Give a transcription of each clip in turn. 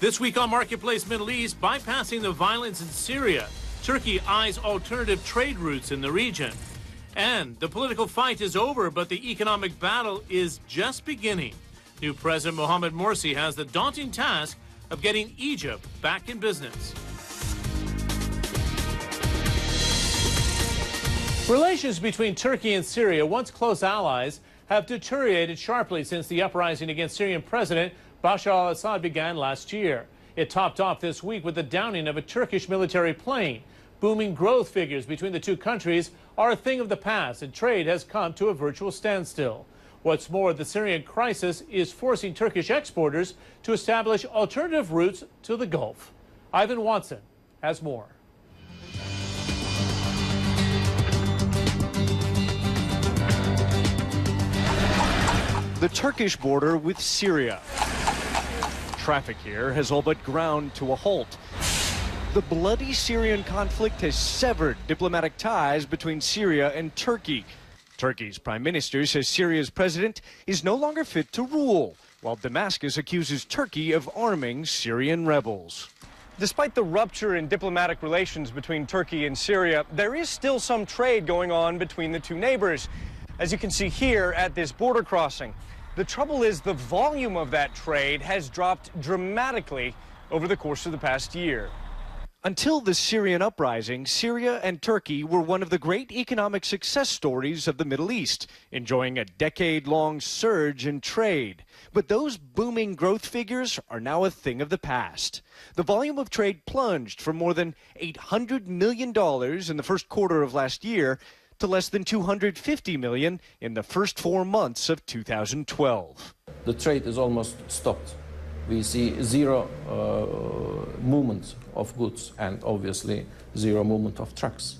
This week on Marketplace Middle East, bypassing the violence in Syria, Turkey eyes alternative trade routes in the region. And the political fight is over, but the economic battle is just beginning. New President Mohamed Morsi has the daunting task of getting Egypt back in business. Relations between Turkey and Syria, once close allies, have deteriorated sharply since the uprising against Syrian President Bashar al-Assad began last year. It topped off this week with the downing of a Turkish military plane. Booming growth figures between the two countries are a thing of the past, and trade has come to a virtual standstill. What's more, the Syrian crisis is forcing Turkish exporters to establish alternative routes to the Gulf. Ivan Watson has more. The Turkish border with Syria. Traffic here has all but ground to a halt. The bloody Syrian conflict has severed diplomatic ties between Syria and Turkey. Turkey's prime minister says Syria's president is no longer fit to rule, while Damascus accuses Turkey of arming Syrian rebels. Despite the rupture in diplomatic relations between Turkey and Syria, there is still some trade going on between the two neighbors, as you can see here at this border crossing. The trouble is the volume of that trade has dropped dramatically over the course of the past year. Until the Syrian uprising, Syria and Turkey were one of the great economic success stories of the Middle East, enjoying a decade-long surge in trade. But those booming growth figures are now a thing of the past. The volume of trade plunged from more than $800 million in the first quarter of last year to less than $250 million in the first 4 months of 2012. The trade is almost stopped. We see zero movement of goods and obviously zero movement of trucks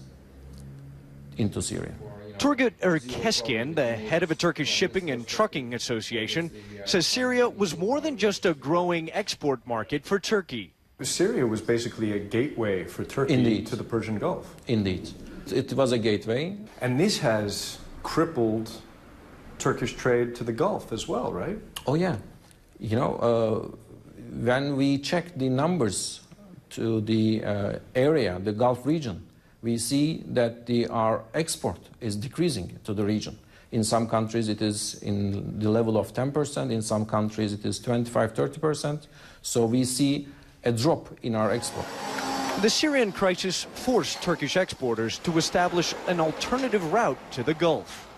into Syria. Turgut Erkeskian, the head of a Turkish shipping and trucking association, says Syria was more than just a growing export market for Turkey. Syria was basically a gateway for Turkey to the Persian Gulf. Indeed. It was a gateway. And this has crippled Turkish trade to the Gulf as well, right? Oh, yeah. You know, when we check the numbers to the area, the Gulf region, we see that our export is decreasing to the region. In some countries it is in the level of 10%, in some countries it is 25–30%. So we see a drop in our export. The Syrian crisis forced Turkish exporters to establish an alternative route to the Gulf.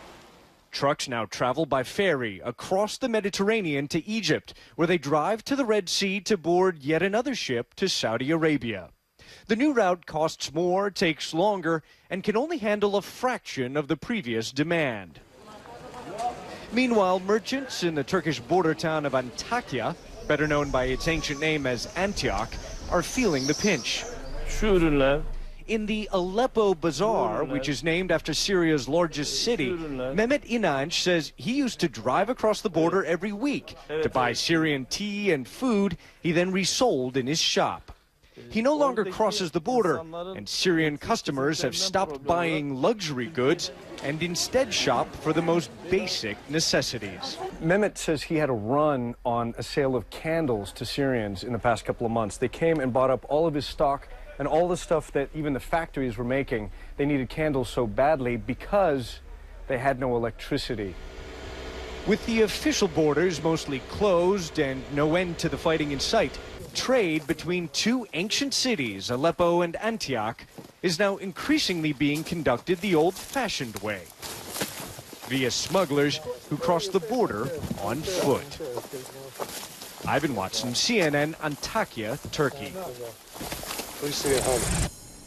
Trucks now travel by ferry across the Mediterranean to Egypt, where they drive to the Red Sea to board yet another ship to Saudi Arabia. The new route costs more, takes longer, and can only handle a fraction of the previous demand. Meanwhile, merchants in the Turkish border town of Antakya, better known by its ancient name as Antioch, are feeling the pinch. In the Aleppo Bazaar, which is named after Syria's largest city, Mehmet İnanç says he used to drive across the border every week to buy Syrian tea and food he then resold in his shop. He no longer crosses the border, and Syrian customers have stopped buying luxury goods and instead shop for the most basic necessities. Mehmet says he had a run on a sale of candles to Syrians in the past couple of months. They came and bought up all of his stock and all the stuff that even the factories were making. They needed candles so badly because they had no electricity. With the official borders mostly closed and no end to the fighting in sight, trade between two ancient cities, Aleppo and Antioch, is now increasingly being conducted the old-fashioned way, via smugglers who cross the border on foot. Ivan Watson, CNN, Antakya, Turkey.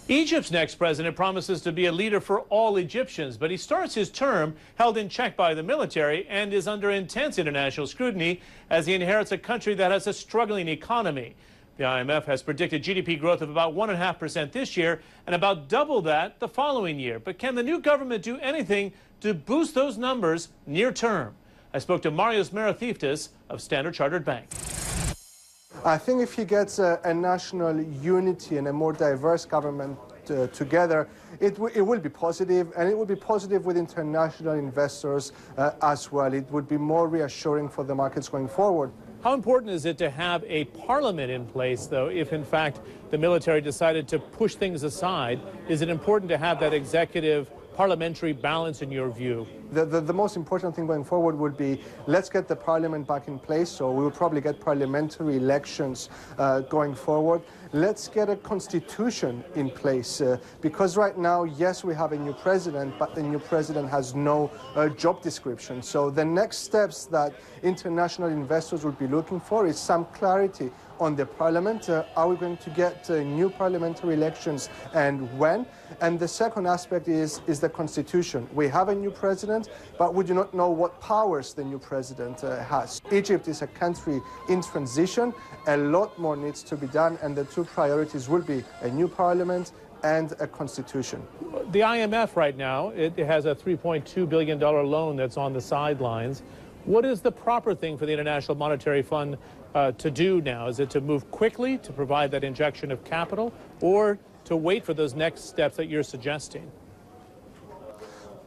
Egypt's next president promises to be a leader for all Egyptians, but he starts his term held in check by the military and is under intense international scrutiny as he inherits a country that has a struggling economy. The IMF has predicted GDP growth of about 1.5% this year and about double that the following year. But can the new government do anything to boost those numbers near term? I spoke to Marios Merathiftis of Standard Chartered Bank. I think if he gets a national unity and a more diverse government together, it will be positive, and it will be positive with international investors as well. It would be more reassuring for the markets going forward. How important is it to have a parliament in place, though, if in fact the military decided to push things aside? Is it important to have that executive parliamentary balance in your view? The most important thing going forward would be, let's get the parliament back in place, so we will probably get parliamentary elections going forward. Let's get a constitution in place, because right now, yes, we have a new president, but the new president has no job description. So the next steps that international investors would be looking for is some clarity on the parliament. Are we going to get new parliamentary elections, and when? And the second aspect is the constitution. We have a new president, but we do not know what powers the new president has. Egypt is a country in transition. A lot more needs to be done, and the two priorities will be a new parliament and a constitution. The IMF right now, it has a $3.2 billion loan that's on the sidelines. What is the proper thing for the International Monetary Fund to do now? Is it to move quickly to provide that injection of capital, or to wait for those next steps that you're suggesting?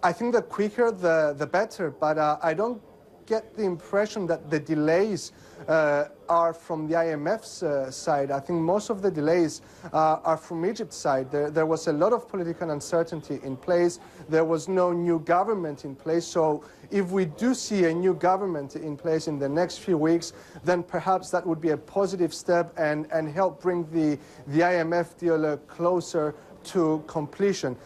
I think the quicker the better, but I don't get the impression that the delays are from the IMF's side. I think most of the delays are from Egypt's side. There was a lot of political uncertainty in place. There was no new government in place. So if we do see a new government in place in the next few weeks, then perhaps that would be a positive step and help bring the IMF deal closer to completion.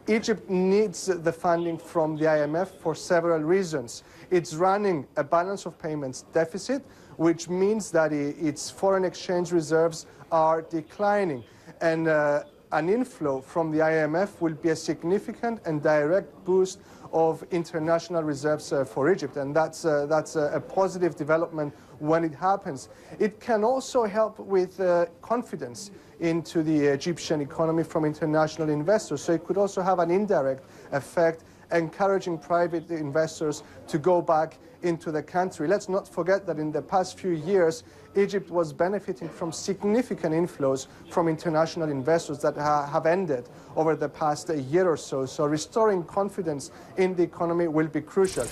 Egypt needs the funding from the IMF for several reasons. It's running a balance of payments deficit, which means that its foreign exchange reserves are declining. And an inflow from the IMF will be a significant and direct boost of international reserves for Egypt. And that's a positive development when it happens. It can also help with confidence into the Egyptian economy from international investors. So it could also have an indirect effect, encouraging private investors to go back into the country. Let's not forget that in the past few years, Egypt was benefiting from significant inflows from international investors that have ended over the past year or so. So restoring confidence in the economy will be crucial.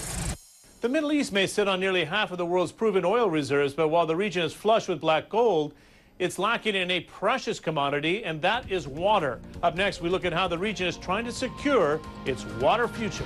The Middle East may sit on nearly half of the world's proven oil reserves, but while the region is flush with black gold, it's lacking in a precious commodity, and that is water. Up next, we look at how the region is trying to secure its water future.